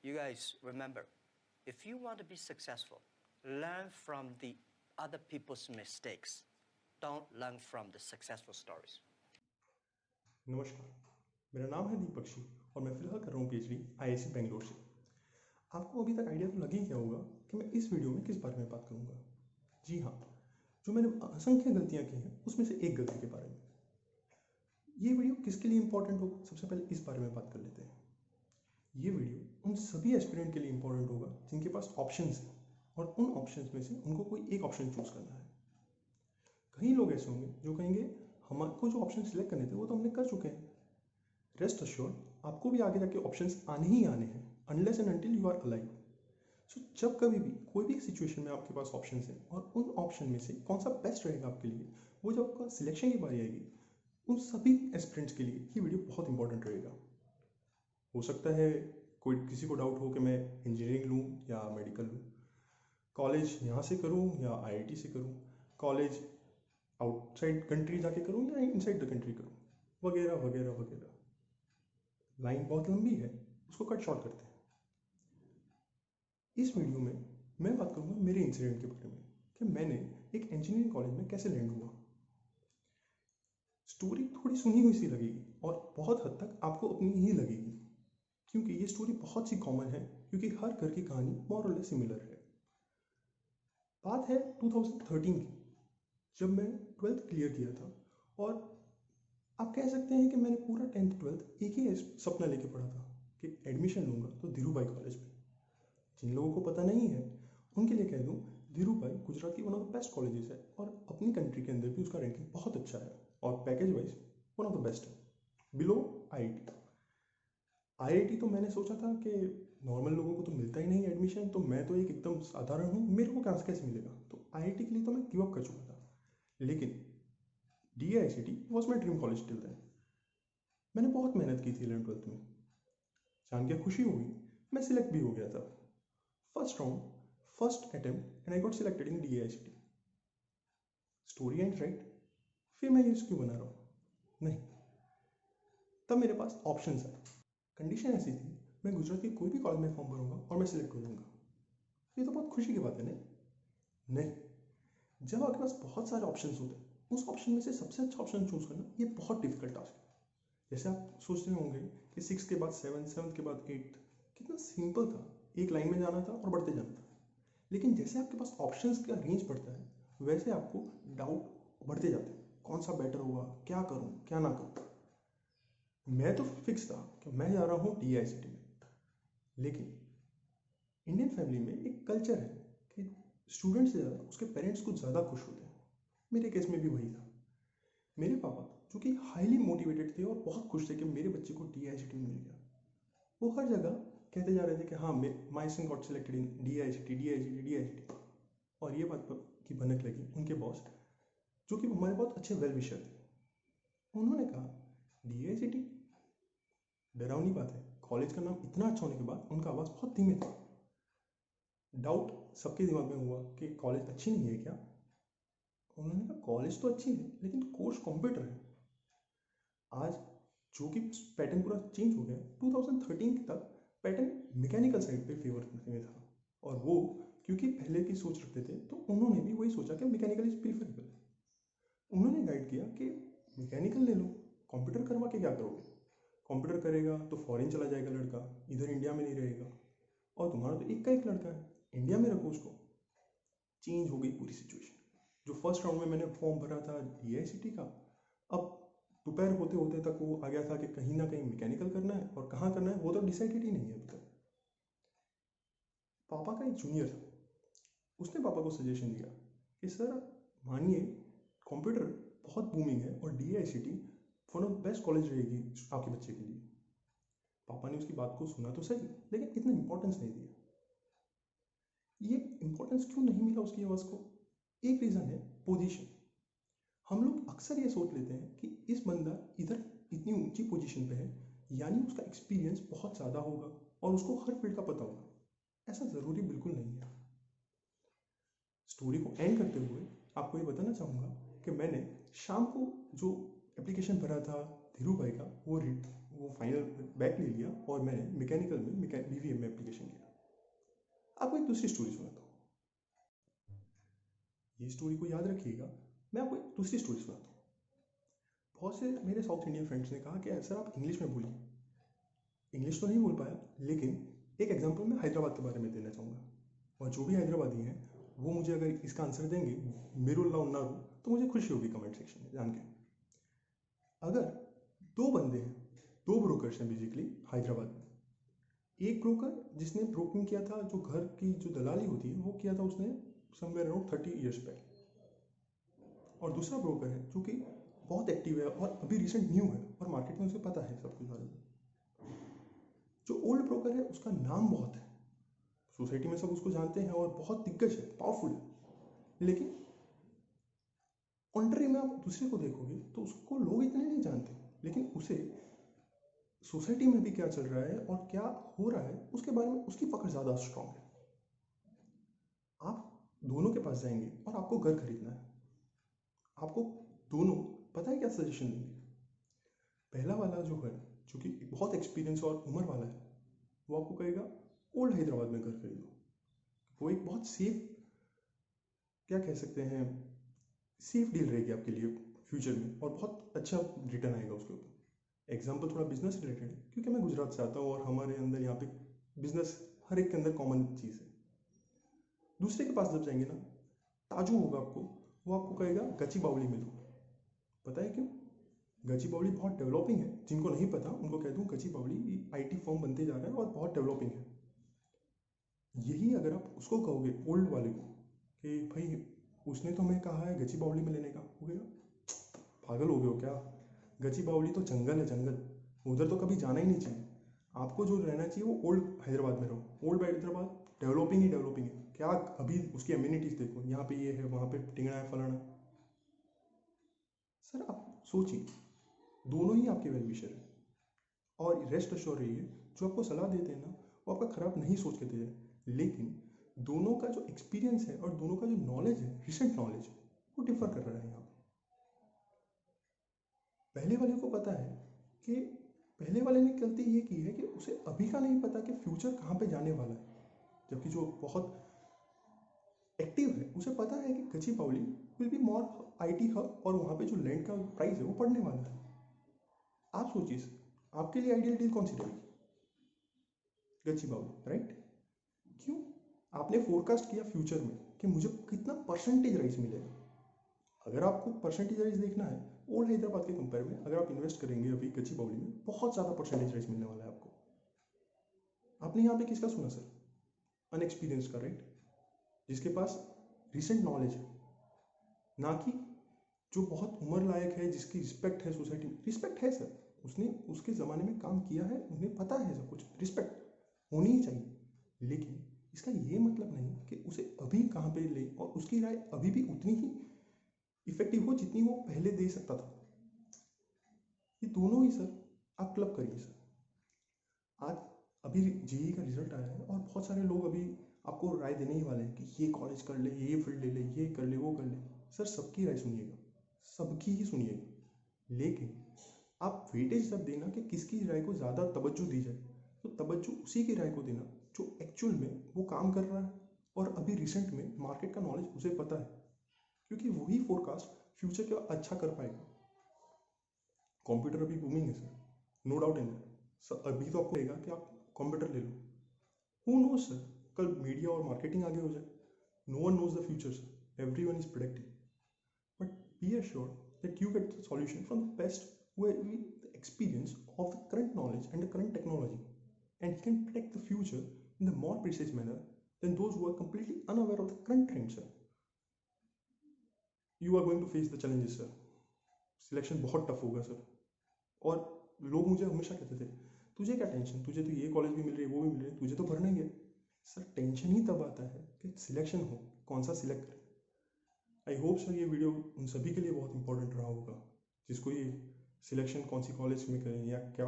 You guys remember, if you want to be successful, learn from the other people's mistakes. Don't learn from the successful stories. नमस्कार, मेरा नाम है दीपक जी और मैं फिलहाल कर रहा हूँ पीएचडी आईआईसी बेंगलोर से। आपको अभी तक आइडिया तो लग ही गया होगा कि मैं इस वीडियो में किस बारे में बात करूँगा। जी हाँ, जो मैंने असंख्य गलतियाँ की हैं उसमें से एक गलती के बारे में। ये वीडियो किसके लिए इंपॉर्टेंट होगा, सबसे पहले इस बारे में बात कर लेते हैं। ये वीडियो उन सभी एस्पिरेंट के लिए इंपॉर्टेंट होगा जिनके पास ऑप्शंस हैं और उन ऑप्शंस में से उनको कोई एक ऑप्शन चूज करना है। कई लोग ऐसे होंगे जो कहेंगे हमको जो ऑप्शन सिलेक्ट करने थे वो तो हमने कर चुके हैं। रेस्ट अश्योर्ड, आपको भी आगे जाके ऑप्शंस आने ही आने हैं unless and until you are alive. So जब कभी भी कोई भी सिचुएशन में आपके पास ऑप्शंस हैं और उन ऑप्शन में से कौन सा बेस्ट रहेगा आपके लिए, वो जब आपका सिलेक्शन की बारी आएगी, उन सभी एस्पिरेंट्स के लिए ये वीडियो बहुत इंपॉर्टेंट रहेगा। हो सकता है कोई किसी को डाउट हो कि मैं इंजीनियरिंग लूँ या मेडिकल लूँ, कॉलेज यहाँ से करूँ या आईआईटी से करूँ, कॉलेज आउटसाइड कंट्री जाके करूँ या इनसाइड द कंट्री करूँ, वगैरह वगैरह वगैरह। लाइन बहुत लंबी है, उसको कट शॉर्ट करते हैं। इस वीडियो में मैं बात करूंगा मेरे इंसिडेंट के बारे में कि मैंने एक इंजीनियरिंग कॉलेज में कैसे लैंड हुआ। स्टोरी थोड़ी सुनी हुई सी लगेगी और बहुत हद तक आपको अपनी ही लगेगी, क्योंकि ये स्टोरी बहुत सी कॉमन है, क्योंकि हर घर की कहानी मोर और लेस सिमिलर है। बात है 2013 की, जब मैं 12th क्लियर किया था और आप कह सकते हैं कि मैंने पूरा 10th 12th एक ही सपना लेके पढ़ा था कि एडमिशन लूंगा तो धीरूभाई कॉलेज में। जिन लोगों को पता नहीं है उनके लिए कह दूं, धीरूभाई गुजरात की one of the best colleges है और अपनी कंट्री के अंदर भी उसका रैंकिंग बहुत अच्छा है और package wise one of the best है, बिलो आईआईटी। आईआईटी तो मैंने सोचा था कि नॉर्मल लोगों को तो मिलता ही नहीं एडमिशन, तो मैं तो एक एकदम साधारण हूँ, मेरे को कैसे मिलेगा। तो आईआईटी के लिए तो मैं गिव अप कर चुका था, लेकिन DICT was my dream college till then. मैंने बहुत मेहनत की थी 11th 12th में, जान के खुशी हुई मैं सिलेक्ट भी हो गया था। First round, first attempt, and I got selected in DAICT. Story and right. फिर मैं ये क्यों बना रहा हूँ? नहीं, तब मेरे पास ऑप्शन है। कंडीशन ऐसी थी, मैं गुजरात के कोई भी कॉलेज में फॉर्म भरूंगा और मैं सिलेक्ट हो जाऊंगा। ये तो बहुत खुशी की बात है नहीं, जब आपके पास बहुत सारे ऑप्शन होते हैं, उस ऑप्शन में से सबसे अच्छा ऑप्शन चूज करना ये बहुत डिफिकल्ट टास्क है। जैसे आप सोचते होंगे कि 6 के बाद 7, 7 के बाद 8, कितना सिंपल था, एक लाइन में जाना था और बढ़ते जाना था। लेकिन जैसे आपके पास ऑप्शंस का रेंज बढ़ता है, वैसे आपको डाउट बढ़ते जाते हैं, कौन सा बेटर होगा, क्या करूं क्या ना करूं। मैं तो फिक्स था कि मैं जा रहा हूं डीआईसीटी में, लेकिन इंडियन फैमिली में एक कल्चर है कि स्टूडेंट से ज़्यादा उसके पेरेंट्स कुछ ज़्यादा खुश होते हैं। मेरे केस में भी वही था। मेरे पापा जो कि हाईली मोटिवेटेड थे और बहुत खुश थे कि मेरे बच्चे को डीआईसीटी में मिल गया, वो हर जगह कहते जा रहे थे कि हाँ, माई सन गॉट सिलेक्टेड इन डीआईसीटी डीआईसीटी डीआईसीटी। और ये बात की भनक लगी उनके बॉस, जो कि हमारे बहुत अच्छे वेल विशर थे। उन्होंने कहा डीआईसीटी, डरावनी बात है, कॉलेज का नाम इतना अच्छा होने के बाद उनका आवाज़ बहुत धीमे था। डाउट सबके दिमाग में हुआ कि कॉलेज अच्छी नहीं है क्या। उन्होंने कहा कॉलेज तो अच्छी है, लेकिन कोर्स कंप्यूटर है। आज जो कि पैटर्न पूरा चेंज हो गया, 2013 तक पैटर्न मैकेनिकल साइड पे फेवर में था, और वो क्योंकि पहले की सोच रखते थे तो उन्होंने भी वही सोचा कि मैकेनिकल इज प्रीफरेबल। उन्होंने गाइड किया कि मैकेनिकल ले लो, कंप्यूटर करवा के क्या करोगे, कंप्यूटर करेगा तो फॉरेन चला जाएगा लड़का, इधर इंडिया में नहीं रहेगा, और तुम्हारा तो एक का एक लड़का है, इंडिया में रखो उसको। चेंज हो गई पूरी सिचुएशन। जो फर्स्ट राउंड में मैंने फॉर्म भरा था डीआईसीटी का, अब दोपहर होते होते तक वो आ गया था कि कहीं ना कहीं मैकेनिकल करना है, और कहाँ करना है वो तो डिसाइडेड ही नहीं है अभी तक। पापा का एक जूनियर था, उसने पापा को सजेशन दिया कि सर मानिए कंप्यूटर बहुत बूमिंग है और डीआईसीटी वन ऑफ बेस्ट कॉलेज रहेगी आपके बच्चे के लिए। पापा ने उसकी बात को सुना तो सही, लेकिन इतना इंपॉर्टेंस नहीं दिया। ये इंपॉर्टेंस क्यों नहीं मिला उसकी आवाज़ को? एक रीज़न है पोजीशन। हम लोग अक्सर ये सोच लेते हैं कि इस बंदा इधर इतनी ऊंची पोजीशन पे है, यानी उसका एक्सपीरियंस बहुत ज़्यादा होगा और उसको हर फील्ड का पता होगा। ऐसा ज़रूरी बिल्कुल नहीं है। स्टोरी को एंड करते हुए आपको ये बताना चाहूँगा कि मैंने शाम को जो एप्लीकेशन भरा था धीरूभाई का, वो फाइनल बैक ले लिया और मैंने मैकेनिकल में BVM में एप्लीकेशन किया। आपको एक दूसरी स्टोरी सुनाता हूँ, ये स्टोरी को याद रखिएगा। मैं आपको एक दूसरी स्टोरी सुनाता हूँ। बहुत से मेरे साउथ इंडियन फ्रेंड्स ने कहा कि सर आप इंग्लिश में बोलिए। इंग्लिश तो नहीं बोल पाया, लेकिन एक एग्जांपल मैं हैदराबाद के बारे में देना चाहूँगा, और जो भी हैदराबादी हैं वो मुझे अगर इसका आंसर देंगे मेरुल्ला उन्नारू, तो मुझे खुशी होगी कमेंट सेक्शन में जान के। अगर दो बंदे हैं, दो ब्रोकर्स हैं बेसिकली हैदराबाद में, एक ब्रोकर जिसने ब्रोकिंग किया था, जो घर की जो दलाली होती है वो किया था उसने समवेयर अराउंड 30 ईयर्स बैक, और दूसरा ब्रोकर है जो कि बहुत एक्टिव है और अभी रिसेंट न्यू है और मार्केट में उसे पता है सब कुछ बारे में। जो ओल्ड ब्रोकर है उसका नाम बहुत है, सोसाइटी में सब उसको जानते हैं और बहुत दिग्गज है, पावरफुल है, लेकिन कॉन्ट्री में आप दूसरे को देखोगे तो उसको लोग इतने नहीं जानते, लेकिन उसे सोसाइटी में भी क्या चल रहा है और क्या हो रहा है उसके बारे में उसकी पकड़ ज़्यादा स्ट्रांग है। आप दोनों के पास जाएंगे और आपको घर खरीदना है, आपको दोनों पता है क्या सजेशन देंगे। पहला वाला जो है, जो कि बहुत एक्सपीरियंस और उम्र वाला है, वो आपको कहेगा ओल्ड हैदराबाद में घर खरीदो। वो एक बहुत सेफ, क्या कह सकते हैं, सेफ डील रहेगी आपके लिए फ्यूचर में, और बहुत अच्छा रिटर्न आएगा उसके ऊपर। एग्जाम्पल थोड़ा बिजनेस रिलेटेड है, क्योंकि मैं गुजरात से आता हूँ और हमारे अंदर यहाँ पे बिजनेस हर एक के अंदर कॉमन चीज़ है। दूसरे के पास जब जाएंगे ना, ताजू होगा आपको, वो आपको कहेगा गची बावली में लो। पता है क्यों? गची बावली बहुत डेवलपिंग है, जिनको नहीं पता उनको कह दूँ गची बावली IT फॉर्म बनते जा रहा है और बहुत डेवलपिंग है। यही अगर आप उसको कहोगे ओल्ड वाले को कि भाई उसने तो हमें कहा है गची बावली में लेने का, हो गया पागल हो गए हो क्या? गची बावली तो जंगल है, जंगल, उधर तो कभी जाना ही नहीं चाहिए। आपको जो रहना चाहिए वो ओल्ड हैदराबाद में रहो। ओल्ड हैदराबाद डेवलपिंग ही डेवलपिंग है, क्या अभी उसकी अम्यूनिटीज़ देखो, यहाँ पे ये है, वहाँ पे टिंगड़ा है, फलाना। सर आप सोचिए, दोनों ही आपके वेल विशर है, और रेस्ट अश्योर रहिए जो आपको सलाह देते हैं ना, वो आपका खराब नहीं सोच के दे रहे, लेकिन दोनों का जो एक्सपीरियंस है और दोनों का जो नॉलेज है, रिसेंट नॉलेज, वो डिफर कर रहा है यहाँ पे। पहले वाले को पता है कि पहले वाले ने गलती ये की है कि उसे अभी का नहीं पता कि फ्यूचर कहाँ पे जाने वाला है, जबकि जो बहुत एक्टिव है उसे पता है कि गची बावली will be more IT hub, और वहाँ पे जो लैंड का प्राइस है वो बढ़ने वाला है। आप सोचिए आपके लिए आइडियल डील कौन सी रहेगी? गची बावली, राइट? क्यों? आपने फोरकास्ट किया फ्यूचर में कि मुझे कितना परसेंटेज राइस मिलेगा। अगर आपको परसेंटेज राइस देखना है ओल्ड हैदराबाद के कंपेयर में, अगर आप इन्वेस्ट करेंगे अभी गची बावली में, बहुत ज़्यादा परसेंटेज राइस मिलने वाला है आपको। आपने यहाँ पे किसका सुना सर? अनएक्सपीरियंस का, राइट? जिसके पास रिसेंट नॉलेज है, ना कि जो बहुत उम्र लायक है, जिसकी रिस्पेक्ट है सोसाइटी में। रिस्पेक्ट है सर, उसने उसके ज़माने में काम किया है, उन्हें पता है सब कुछ, रिस्पेक्ट होनी ही चाहिए, लेकिन इसका ये मतलब नहीं कि उसे अभी कहाँ पे ले और उसकी राय अभी भी उतनी ही इफेक्टिव हो जितनी वो पहले दे सकता था। ये दोनों ही सर आप क्लब करिए सर। आज अभी JEE का रिजल्ट आया है और बहुत सारे लोग अभी आपको राय देने ही वाले हैं कि ये कॉलेज कर ले, ये फील्ड ले ले, ये कर ले, वो कर ले। सर सबकी राय सुनिएगा, सबकी ही सुनिएगा, लेकिन आप वेटेज जब देना कि किसकी राय को ज़्यादा तवज्जो दी जाए, तो तवज्जो उसी की राय को देना जो एक्चुअल में वो काम कर रहा है और अभी रिसेंट में मार्केट का नॉलेज उसे पता है, क्योंकि वही फोरकास्ट फ्यूचर का अच्छा कर पाएगा। कंप्यूटर अभी बूमिंग है sir, no doubt in that. Sir अभी तो आपको लगेगा कि आप कंप्यूटर ले लो, हु नोज सर, कल मीडिया और मार्केटिंग आगे हो जाए। No one knows the future sir, everyone is predicting, but be assured that you get the solution from the best who have the experience of the current knowledge and the current technology, and he can predict the future in the more precise manner than those who are completely unaware of the current trends sir. You are going to face the challenges sir. Selection बहुत tough होगा sir, और लोग मुझे हमेशा कहते थे तुझे क्या टेंशन, तुझे तो ये कॉलेज भी मिल रही है, वो भी मिल रही है, तुझे तो भरना ही है। सर टेंशन ही तब आता है कि सिलेक्शन हो, कौन सा सिलेक्ट करें। आई होप सर ये वीडियो उन सभी के लिए बहुत इंपॉर्टेंट रहा होगा, जिसको ये सिलेक्शन कौन सी कॉलेज में करें, या क्या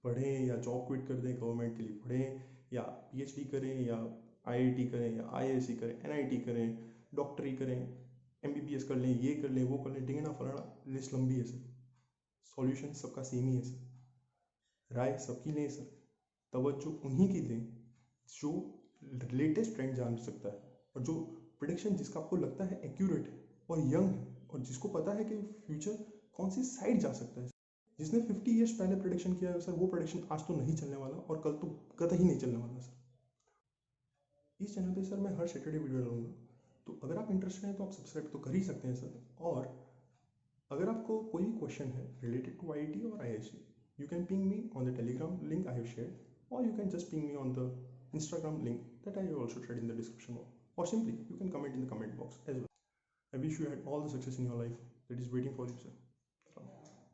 पढ़ें, या जॉब क्विट कर दें गवर्नमेंट के लिए पढ़ें, या PhD करें, या IIT करें, या IISc करें, NIT करें, डॉक्टरी करें, MBBS कर लें, ये कर लें, वो कर लें, टिंगना फलाना, लिस्ट लंबी है सर, सॉल्यूशन सबका सेम ही है सर। राय सबकी लें सर, तवज्जो उन्हीं की दें जो लेटेस्ट ट्रेंड जान सकता है और जो प्रिडिक्शन जिसका आपको लगता है एक्यूरेट है और यंग है और जिसको पता है कि फ्यूचर कौन सी साइड जा सकता है। जिसने 50 ईयर्स पहले प्रिडिक्शन किया है सर, वो प्रिडिक्शन आज तो नहीं चलने वाला और कल तो कतई नहीं चलने वाला सर। इस चैनल पे सर मैं हर सैटरडे वीडियो डालूंगा, तो अगर आप इंटरेस्टेड हैं तो आप सब्सक्राइब तो कर ही सकते हैं सर। और अगर आपको कोई भी क्वेश्चन है रिलेटेड टू IIT और IISc, you can ping me on the Telegram link I have shared, or you can just ping me on the Instagram link that I have also shared in the description box, or simply you can comment in the comment box as well. I wish you had all the success in your life that is waiting for you, sir.